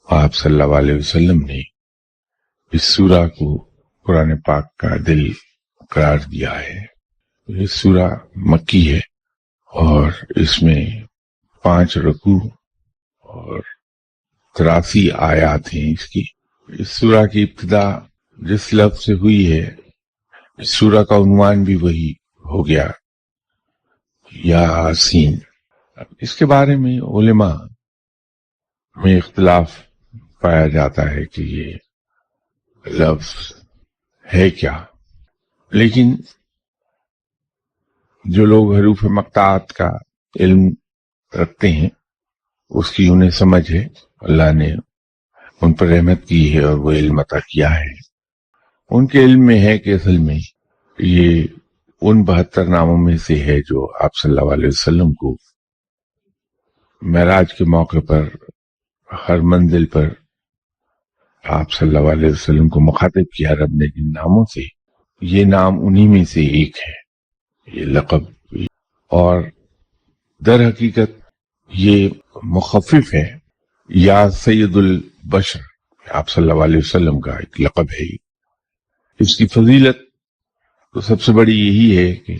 آپ صلی اللہ علیہ وسلم نے اس سورہ کو قرآن پاک کا دل قرار دیا ہے۔ یہ سورہ مکی ہے اور اس میں 5 رکوع اور 83 آیات ہیں اس کی۔ اس سورہ کی ابتدا جس لفظ سے ہوئی ہے، اس سورہ کا عنوان بھی وہی ہو گیا، یاسین۔ اس کے بارے میں علماء میں اختلاف پایا جاتا ہے کہ یہ لفظ ہے کیا، لیکن جو لوگ حروف مقطعات کا علم رکھتے ہیں اس کی انہیں سمجھ ہے، اللہ نے ان پر رحمت کی ہے اور وہ علم عطا کیا ہے۔ ان کے علم میں ہے کہ اصل میں یہ ان 72 ناموں میں سے ہے جو آپ صلی اللہ علیہ وسلم کو معراج کے موقع پر ہر منزل پر آپ صلی اللہ علیہ وسلم کو مخاطب کیا رب نے جن ناموں سے، یہ نام انہی میں سے ایک ہے، یہ لقب۔ اور در حقیقت یہ مخفف ہے، یا سید البشر، آپ صلی اللہ علیہ وسلم کا ایک لقب ہے۔ اس کی فضیلت تو سب سے بڑی یہی ہے کہ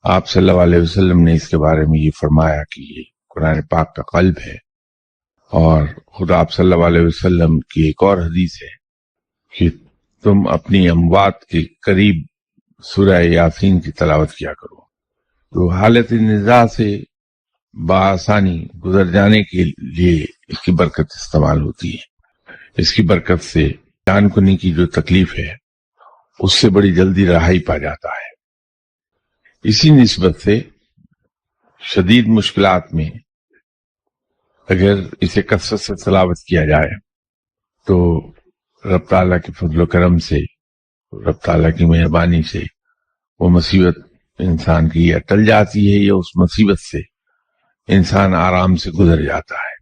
آپ صلی اللہ علیہ وسلم نے اس کے بارے میں یہ فرمایا کہ یہ قرآن پاک کا قلب ہے، اور خدا آپ صلی اللہ علیہ وسلم کی ایک اور حدیث ہے کہ تم اپنی اموات کے قریب سورہ یاسین کی تلاوت کیا کرو، تو حالت نزاع سے بآسانی گزر جانے کے لیے اس کی برکت استعمال ہوتی ہے۔ اس کی برکت سے جان کنی کی جو تکلیف ہے اس سے بڑی جلدی رہائی پا جاتا ہے۔ اسی نسبت سے شدید مشکلات میں اگر اسے کثرت سے تلاوت کیا جائے تو رب تعالیٰ کے فضل و کرم سے، رب تعالیٰ کی مہربانی سے وہ مصیبت انسان کی یا ٹل جاتی ہے، یا اس مصیبت سے انسان آرام سے گزر جاتا ہے۔